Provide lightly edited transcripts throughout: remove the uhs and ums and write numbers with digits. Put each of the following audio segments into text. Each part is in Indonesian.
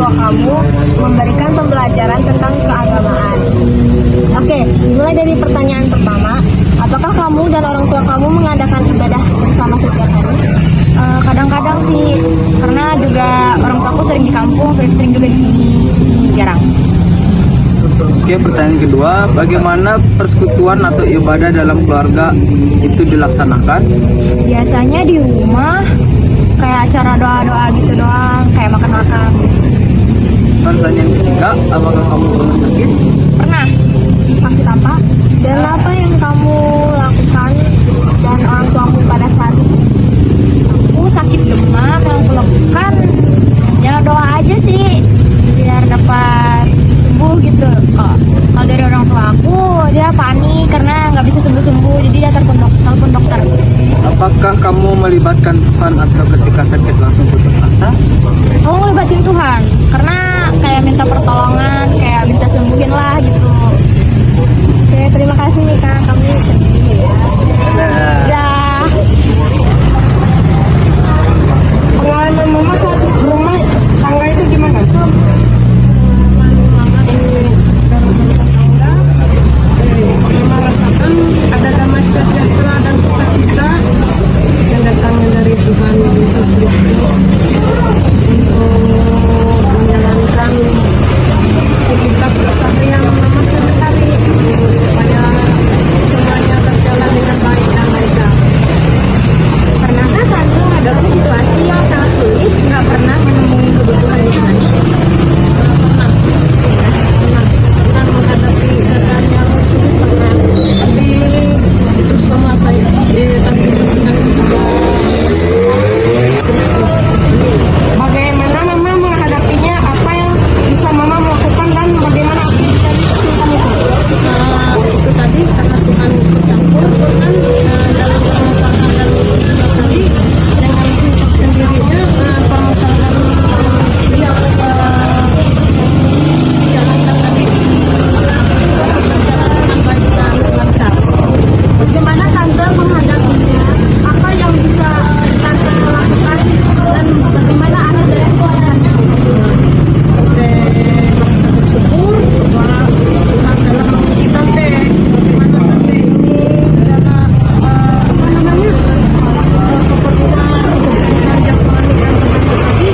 tua kamu memberikan pembelajaran tentang keagamaan. Oke, mulai dari pertanyaan pertama. Apakah kamu dan orang tua kamu mengadakan ibadah bersama setiap hari? Kadang-kadang sih, karena juga orang tua aku sering di kampung, sering juga di sini, jarang. Oke, pertanyaan kedua, bagaimana persekutuan atau ibadah dalam keluarga itu dilaksanakan? Biasanya di rumah kayak acara doa-doa gitu doang, kayak makan-makan. Pertanyaan ketiga, apakah kamu pernah sakit? Pernah. Sakit apa? Dan apa yang kamu lakukan dan orang tuamu pada saat itu? Aku sakit demam, yang aku lakukan ya doa aja sih biar dapat sembuh gitu. Kalau dari orang tua aku, dia panik karena nggak bisa sembuh-sembuh, jadi dia telepon dokter. Apakah kamu melibatkan Tuhan atau ketika sakit langsung putus asa? Aku ngelibatin Tuhan karena kayak minta pertolongan, kayak minta sembuhin lah gitu. Oke, terima kasih Mika, kamu sendiri ya. Dah. Pengalaman mama saat rumah tangga itu gimana? Mama rasakan ada damai sejahtera dan sukacita yang datangnya dari Tuhan Yesus Kristus untuk menjalankan aktivitas keseharian mama sehari-hari supaya semuanya berjalan dengan baik dan lancar. Pernahkah kamu menghadapi situasi yang sangat sulit, nggak pernah menemui kebutuhan jasmani? Pernah menghadapi keadaan yang sulit, pernah, tapi itu semua saya tapi dengan Bagaimana mama menghadapinya? Apa yang bisa mama melakukan dan bagaimana aktivitas kesulitan itu? itu tadi karena Tuhan bercampur Tuhan dalam permasalahan dan musibah tadi dengan sendirinya permasalahan dia jalankan tadi berjalan dengan baik dan lancar. Bagaimana tante menghadapinya? Apa yang bisa tante lakukan dan bagaimana akhir dari kesulitannya? Oke, merasa bersyukur bahwa Tuhan dalam menguji tante bagaimana tante ini segala apa namanya kebutuhan jasmani dan rohani tadi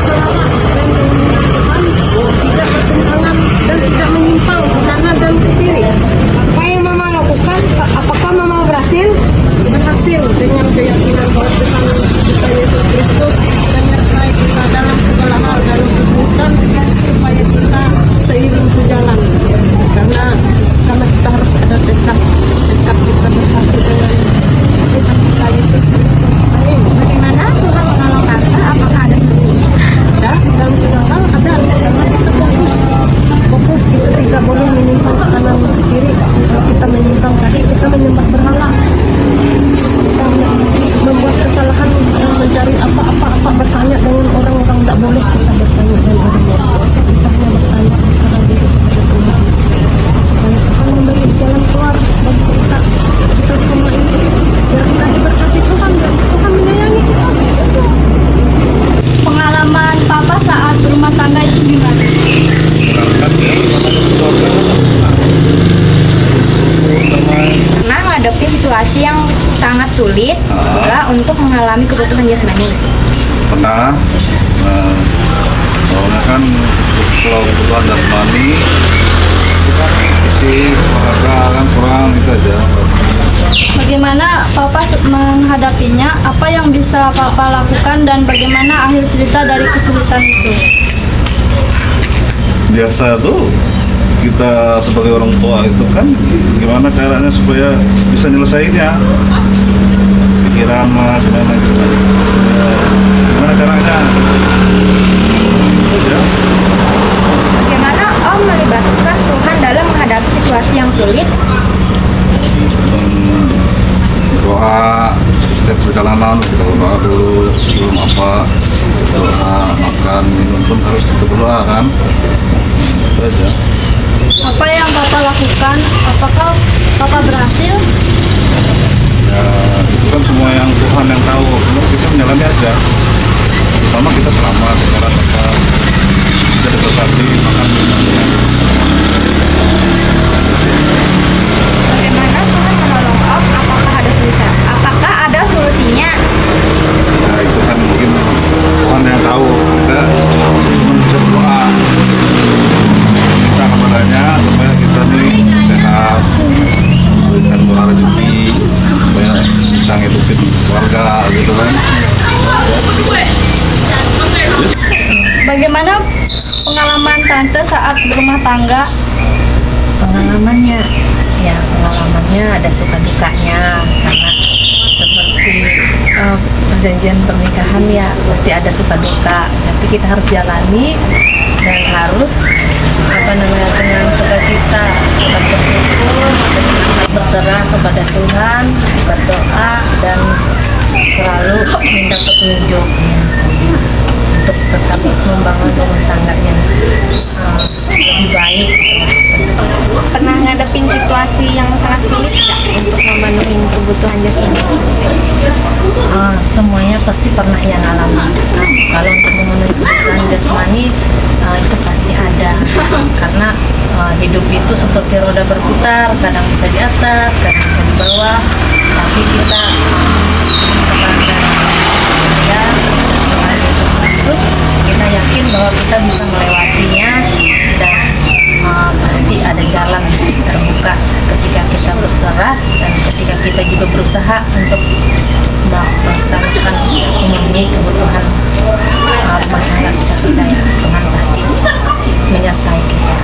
selaras dan keinginan Tuhan tidak bertentangan dan tidak menyimpang ke kanan dan ke kiri. Apa yang mama lakukan? Apakah mama berhasil? Berhasil dengan keyakinan bahwa Tuhan kita Yesus Kristus dan menyertai kita dalam segala hal dalam kesulitan supaya kita seiring sejalan karena kita harus ada tekad kita bersatu dengan Tuhan kita Yesus Kristus. Amin. Bagaimana Tuhan menolong tante? Apakah ada solusinya? Ada dalam segala hal ada karena kita fokus kita tidak boleh menyimpang ke kanan ke kiri. Kalau kita menyimpang tadi kita menyembah berhala, kita membuat kesalahan mencari apa-apa bertanya dengan orang-orang tidak boleh kita bertanya dengan orang kita hanya bertanya bersama diri kepada Tuhan supaya Tuhan memberi jalan keluar bagi kita semua ini biar kita diberkati Tuhan dan Tuhan menyayangi kita. Pengalaman papa saat berumah tangga itu gimana? Pernah menghadapi situasi yang sangat sulit juga untuk mengalami kebutuhan jasmani. Pernah, soalnya kan kalau kebutuhan jasmani itu kan isi olahraga kan kurang itu aja. Bagaimana papa menghadapinya? Apa yang bisa papa lakukan dan bagaimana akhir cerita dari kesulitan itu? Biasa tuh kita sebagai orang tua itu kan gimana caranya supaya bisa nyelesainnya, pikiran mah gimana gitu kan. Ya, gimana caranya ya. Bagaimana Om melibatkan Tuhan dalam menghadapi situasi yang sulit? Doa setiap perjalanan kita berdoa dulu sebelum apa, doa makan minum pun harus kita berdoa kan, itu aja. Apa yang papa lakukan? Apakah papa berhasil? Ya itu kan semua yang Tuhan yang tahu, cuma kita menjalani aja. Pertama kita selamat sekarang apa Bagaimana pengalaman Tante saat berumah tangga? Pengalamannya ada suka dukanya, karena seperti perjanjian pernikahan ya pasti ada suka duka, tapi kita harus jalani dan harus dengan sukacita, tetap bersyukur, berserah kepada Tuhan, berdoa dan selalu minta petunjuknya untuk tetap membangun rumah tangga yang lebih baik. Pernah ngadepin situasi yang sangat sulit nggak untuk memenuhi kebutuhan jasmani? Semuanya pasti pernah yang alami. Kalau untuk memenuhi kebutuhan jasmani itu pasti ada, karena hidup itu seperti roda berputar, kadang bisa di atas, kadang bisa di bawah, tapi kita sebagai ya Tuhan Yesus Kristus, kita yakin bahwa kita bisa melewatinya dan pasti ada jalan terbuka ketika kita berserah dan ketika kita juga berusaha untuk melaksanakan memenuhi kebutuhan rumah tangga kita. Percaya Tuhan pasti menyertai kita.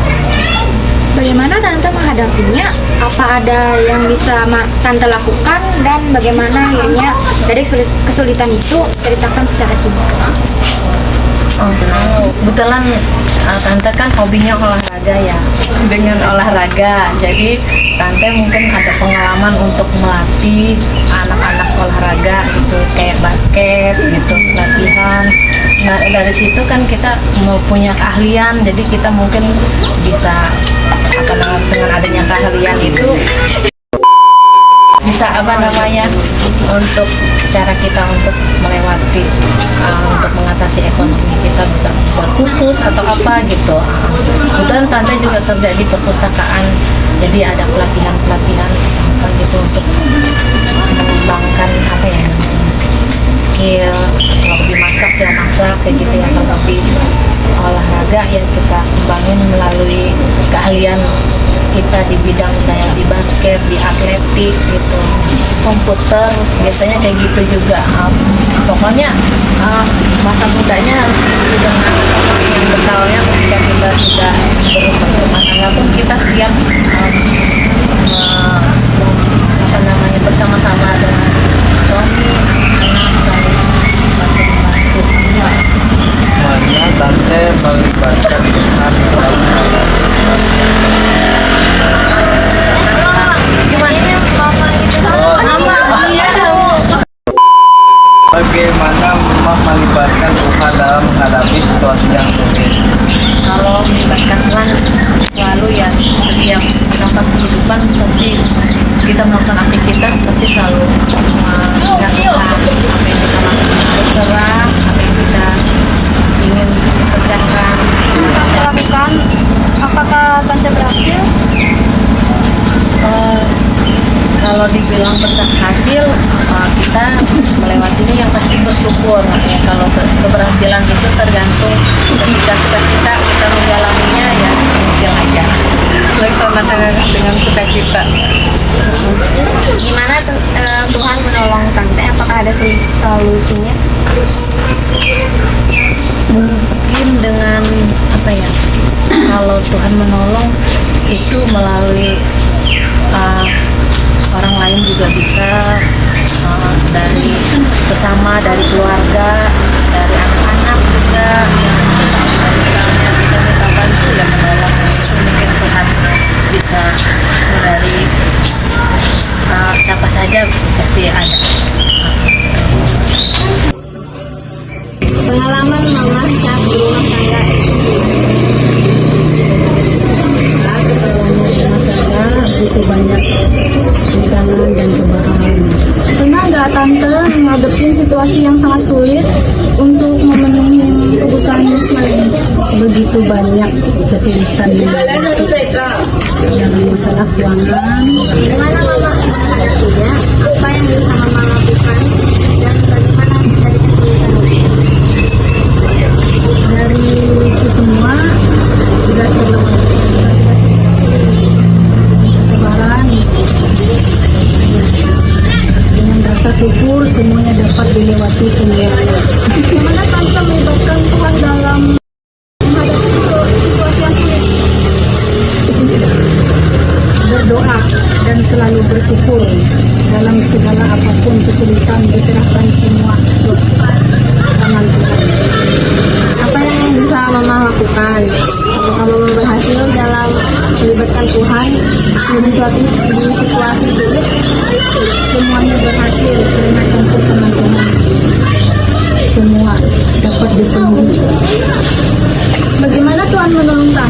Bagaimana Tante menghadapinya? Apa ada yang bisa Tante lakukan dan bagaimana akhirnya dari kesulitan itu ceritakan secara singkat? Kebetulan Tante kan hobinya olahraga ya. Dengan olahraga, jadi Tante mungkin ada pengalaman untuk melatih anak-anak olahraga gitu, kayak basket gitu, latihan. Nah, dari situ kan kita mau punya keahlian, jadi kita mungkin bisa dengan adanya keahlian itu bisa untuk cara kita untuk melewati untuk mengatasi ekonomi, kita bisa buat kursus atau apa gitu. Kemudian Tante juga kerja di perpustakaan, jadi ada pelatihan gitu untuk mengembangkan skill, kalau hobi masak ya masak kayak gitu ya, kalau hobi olahraga ya kita kembangin melalui keahlian kita di bidang misalnya di basket, di atletik gitu, komputer biasanya kayak gitu juga. Pokoknya masa mudanya harus diisi dengan yang bekalnya ketika kita sudah berumah tangga pun kita siap bersama-sama dengan suami, anak dan membantu. Mana Tante melibatkan Tuhan dalam bagaimana Mama melibatkan Tuhan dalam menghadapi situasi yang sulit? Kalau melibatkan Tuhan selalu ya, setiap nafas kehidupan pasti kita melakukan aktivitas pasti selalu ingat Tuhan, apa yang kita berserah, apa yang kita ingin kerjakan. Tante lakukan, apakah Tante berhasil? Kalau dibilang berhasil, kita melewatinya yang pasti bersyukur ya. Kalau keberhasilan itu tergantung ketika sukacita kita menjalaninya ya, hasil aja. Laksanakan dengan sukacita. Terus gimana Tuhan menolong Tante? Apakah ada solusinya? Mungkin dengan kalau Tuhan menolong itu melalui orang lain juga bisa, dari sesama, dari keluarga, dari anak-anak juga yang misalnya kita minta bantu ya menolong, itu mungkin Tuhan bisa dari siapa saja pasti ada. Pengalaman Mama saat berumah tangga itu banyak rintangan dan cobaan. Pernah nggak Tante menghadapi situasi yang sangat sulit untuk memenuhi kebutuhan jasmani? Begitu banyak kesulitan dalam masalah keuangan. Gimana Mama menghadapinya? Apa yang bisa Mama lakukan? Dan bagaimana dari kesulitan itu? Dari itu semua sudah kesabaran dengan rasa syukur semuanya dapat dilewati semua. Bagaimana Tante melibatkan Tuhan dalam diserahkan semua ke tangan Tuhan. Apa yang bisa Mama lakukan? Apakah Mama berhasil dalam melibatkan Tuhan di situasi sulit? Semuanya berhasil karena campur tangan Tuhan. Semua dapat dipenuhi. Bagaimana Tuhan menolong kamu